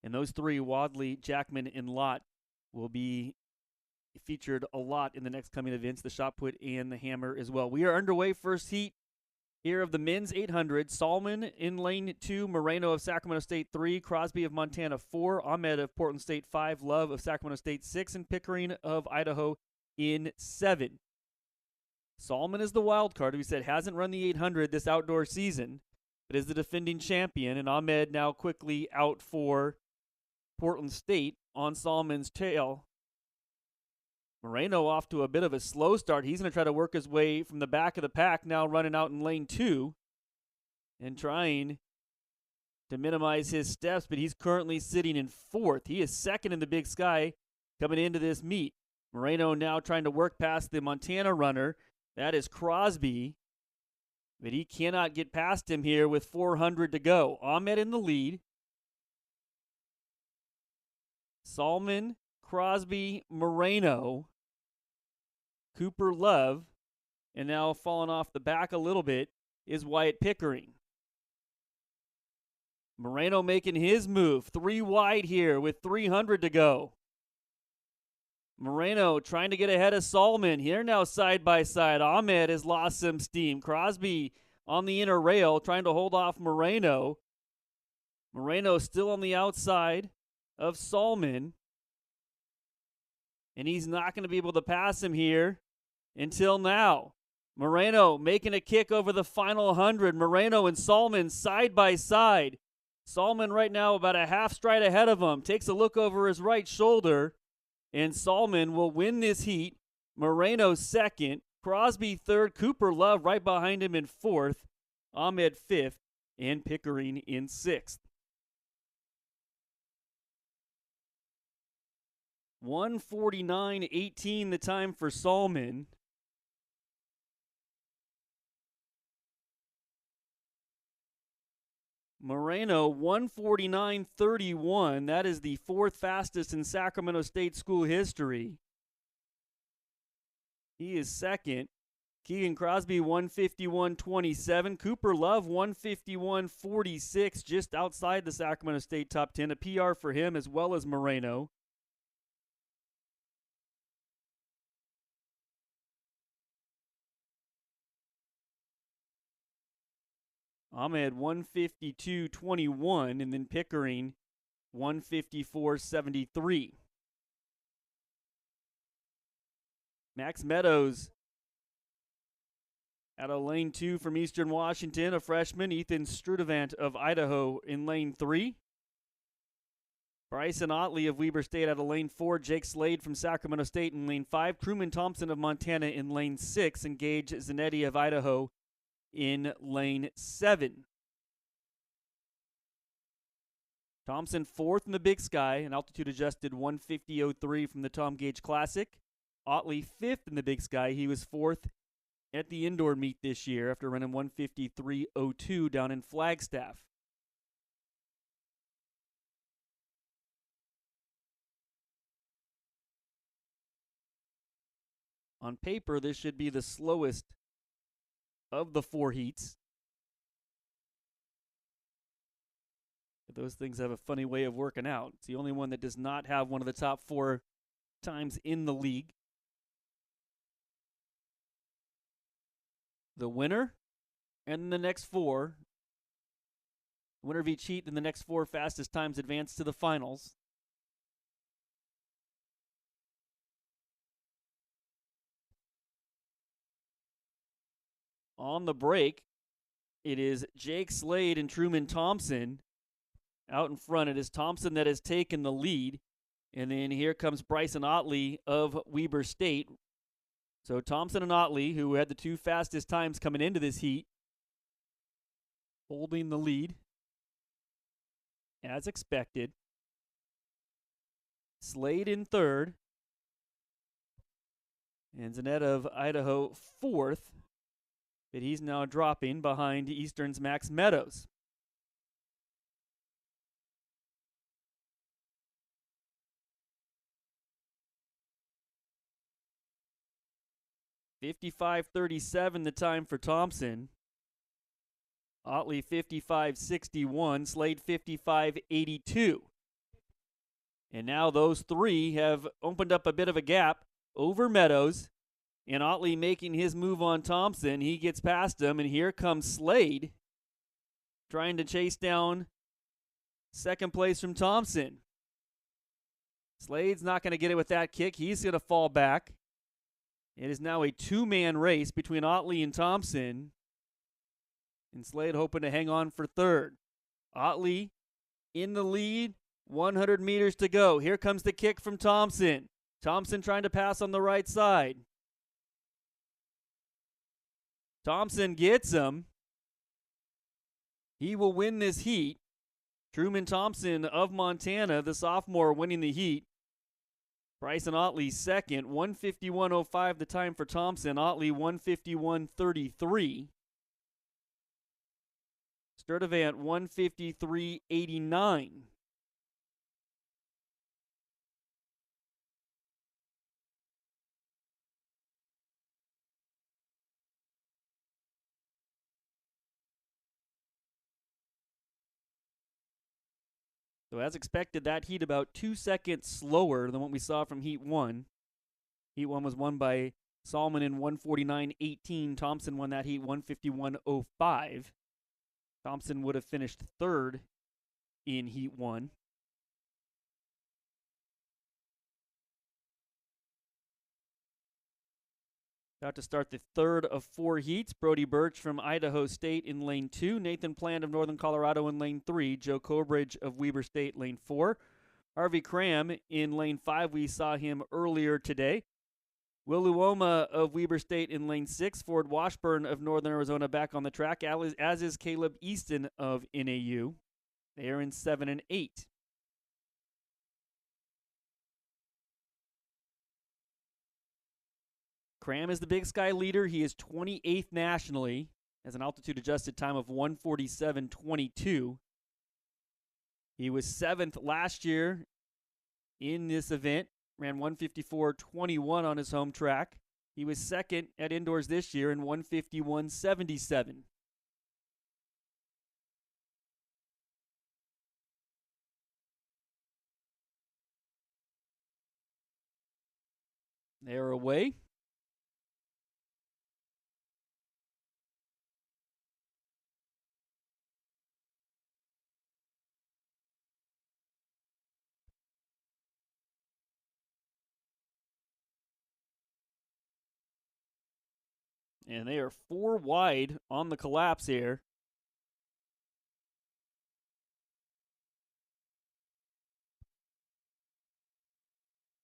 And those three, Wadley, Jackman, and Lott, will be featured a lot in the next coming events, the shot put and the hammer as well. We are underway, first heat here of the men's 800. Salmon in lane 2, Moreno of Sacramento State 3, Crosby of Montana 4, Ahmed of Portland State 5, Love of Sacramento State 6, and Pickering of Idaho in 7. Salmon is the wild card. We said hasn't run the 800 this outdoor season, but is the defending champion. And Ahmed now quickly out for Portland State on Salmon's tail. Moreno off to a bit of a slow start. He's going to try to work his way from the back of the pack, now running out in lane 2 and trying to minimize his steps, but he's currently sitting in 4th. He is 2nd in the Big Sky coming into this meet. Moreno now trying to work past the Montana runner. That is Crosby, but he cannot get past him here with 400 to go. Ahmed in the lead. Salmon, Crosby, Moreno, Cooper, Love, and now falling off the back a little bit is Wyatt Pickering. Moreno making his move, 3 wide here with 300 to go. Moreno trying to get ahead of Salmon. Here now side by side. Ahmed has lost some steam. Crosby on the inner rail trying to hold off Moreno. Moreno still on the outside of Salmon. And he's not going to be able to pass him here until now. Moreno making a kick over the final 100. Moreno and Salmon side by side. Salmon right now about a half stride ahead of him. Takes a look over his right shoulder. And Salmon will win this heat. Moreno 2nd. Crosby 3rd. Cooper, Love right behind him in 4th. Ahmed 5th. And Pickering in 6th. 1:49:18 the time for Salmon. Moreno 1:49:31. That is the 4th fastest in Sacramento State school history. He is 2nd. Keegan Crosby 1:51:27. Cooper Love 1:51:46, just outside the Sacramento State top 10. A PR for him as well as Moreno. Ahmed 1:52:21, and then Pickering 1:54:73. Max Meadows out of lane 2 from Eastern Washington, a freshman. Ethan Strudevant of Idaho in lane 3. Bryson Otley of Weber State out of lane 4. Jake Slade from Sacramento State in lane 5. Truman Thompson of Montana in lane 6. And Gage Zanetti of Idaho in lane 7. Thompson 4th in the Big Sky, an altitude adjusted 1:50:03 from the Tom Gage Classic. Otley 5th in the Big Sky. He was 4th at the indoor meet this year after running 1:53:02 down in Flagstaff. On paper, this should be the slowest of the 4 heats. But those things have a funny way of working out. It's the only one that does not have one of the top 4 times in the league. The winner and the next 4. Winner of each heat and the next 4 fastest times advance to the finals. On the break, it is Jake Slade and Truman Thompson out in front. It is Thompson that has taken the lead. And then here comes Bryson Otley of Weber State. So Thompson and Otley, who had the 2 fastest times coming into this heat, holding the lead as expected. Slade in 3rd. And Zanetti of Idaho 4th. But he's now dropping behind Eastern's Max Meadows. (55:37) the time for Thompson. Otley 55:61. Slade 55:82. And now those three have opened up a bit of a gap over Meadows. And Otley making his move on Thompson. He gets past him, and here comes Slade trying to chase down second place from Thompson. Slade's not going to get it with that kick. He's going to fall back. It is now a two-man race between Otley and Thompson. And Slade hoping to hang on for third. Otley in the lead, 100 meters to go. Here comes the kick from Thompson. Thompson trying to pass on the right side. Thompson gets him. He will win this heat. Truman Thompson of Montana, the sophomore, winning the heat. Bryson Otley second, 151.05 the time for Thompson. Otley 151.33. Sturdivant 153.89. So as expected, that heat about 2 seconds slower than what we saw from Heat 1. Heat 1 was won by Salmon in 149.18. Thompson won that heat 151.05. Thompson would have finished third in Heat 1. About to start the third of four heats. Brody Birch from Idaho State in lane 2. Nathan Plant of Northern Colorado in lane 3. Joe Cobridge of Weber State lane 4. Harvey Cram in lane 5. We saw him earlier today. Will Luoma of Weber State in lane 6. Ford Washburn of Northern Arizona back on the track, as is Caleb Easton of NAU. They are in 7 and 8. Cram is the Big Sky leader. He is 28th nationally, has an altitude-adjusted time of 147.22. He was 7th last year in this event, ran 154.21 on his home track. He was second at indoors this year in 151.77. They're away. And they are 4 wide on the collapse here.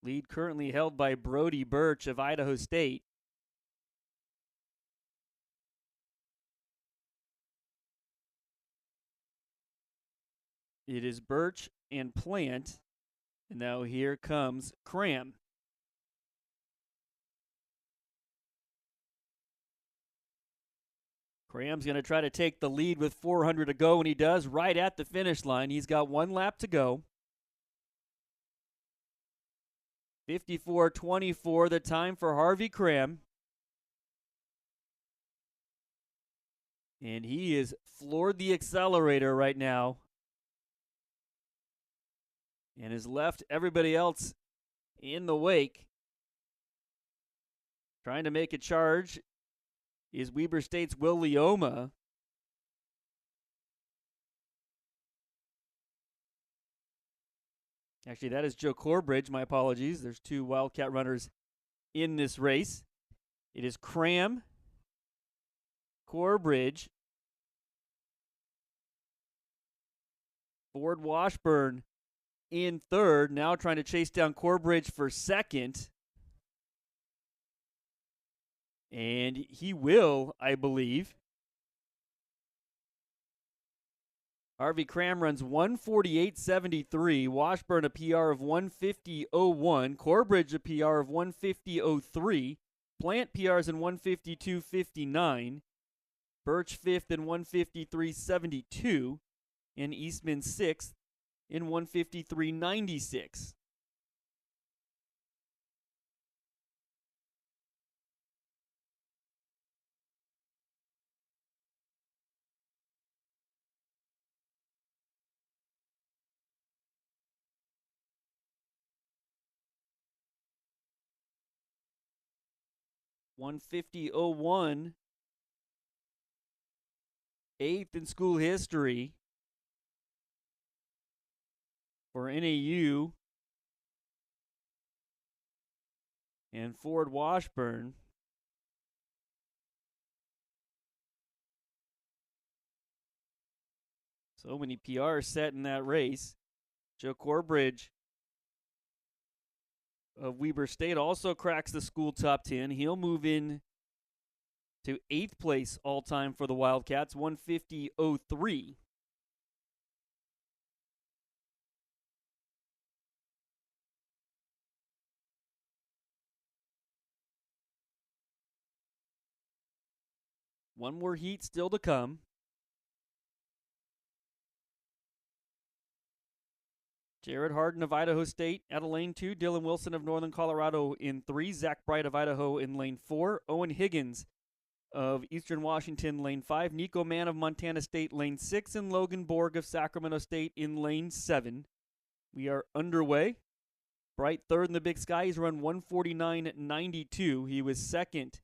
Lead currently held by Brody Birch of Idaho State. It is Birch and Plant. And now here comes Cram. Cram's going to try to take the lead with 400 to go, and he does right at the finish line. He's got 1 lap to go. 54.24 the time for Harvey Cram. And he is floored the accelerator right now. And has left everybody else in the wake. Trying to make a charge is Weber State's Will Leoma. Actually, that is Joe Corbridge. My apologies. There's 2 Wildcat runners in this race. It is Cram, Corbridge, Ford Washburn in third. Now trying to chase down Corbridge for second. And he will, I believe. Harvey Cram runs 148.73. Washburn a PR of 150.01. Corbridge a PR of 150.03. Plant PRs in 152.59. Birch 5th in 153.72. And Eastman 6th in 153.96. 150.01. 8th in school history for NAU and Ford Washburn. So many PRs set in that race. Joe Corbridge of Weber State also cracks the school top 10. He'll move in to 8th place all time for the Wildcats, 150.03. One more heat still to come. Jared Harden of Idaho State out of lane 2. Dylan Wilson of Northern Colorado in 3. Zach Bright of Idaho in lane 4. Owen Higgins of Eastern Washington, lane 5. Nico Mann of Montana State, lane 6. And Logan Borg of Sacramento State in lane 7. We are underway. Bright third in the Big Sky. He's run 149.92. He was second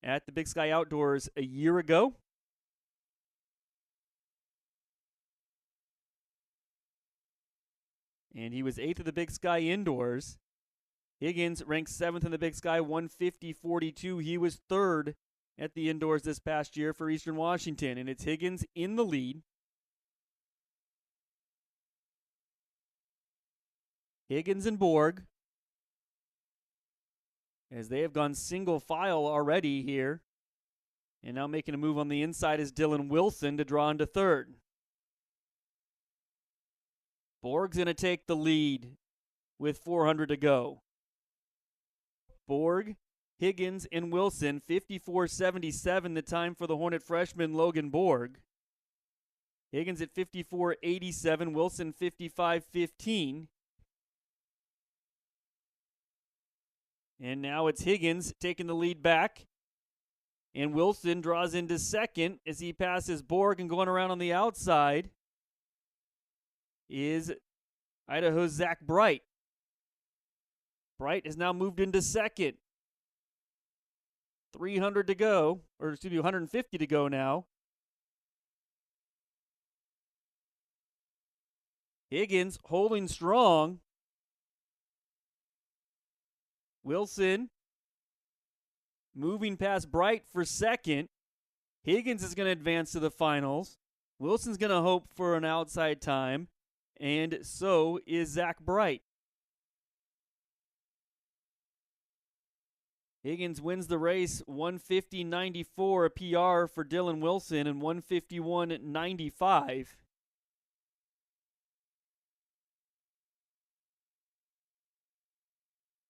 at the Big Sky Outdoors a year ago. And he was 8th at the Big Sky Indoors. Higgins ranked 7th in the Big Sky, 150.42. He was 3rd at the Indoors this past year for Eastern Washington. And it's Higgins in the lead. Higgins and Borg, as they have gone single file already here. And now making a move on the inside is Dylan Wilson to draw into 3rd. Borg's going to take the lead with 400 to go. Borg, Higgins, and Wilson, 54.77 the time for the Hornet freshman Logan Borg. Higgins at 54.87, Wilson 55.15. And now it's Higgins taking the lead back. And Wilson draws into 2nd as he passes Borg, and going around on the outside is Idaho's Zach Bright. Bright has now moved into 2nd. 300 to go, or excuse me, 150 to go now. Higgins holding strong. Wilson moving past Bright for 2nd. Higgins is going to advance to the finals. Wilson's going to hope for an outside time. And so is Zach Bright. Higgins wins the race, 150.94, a PR for Dylan Wilson, and 151.95.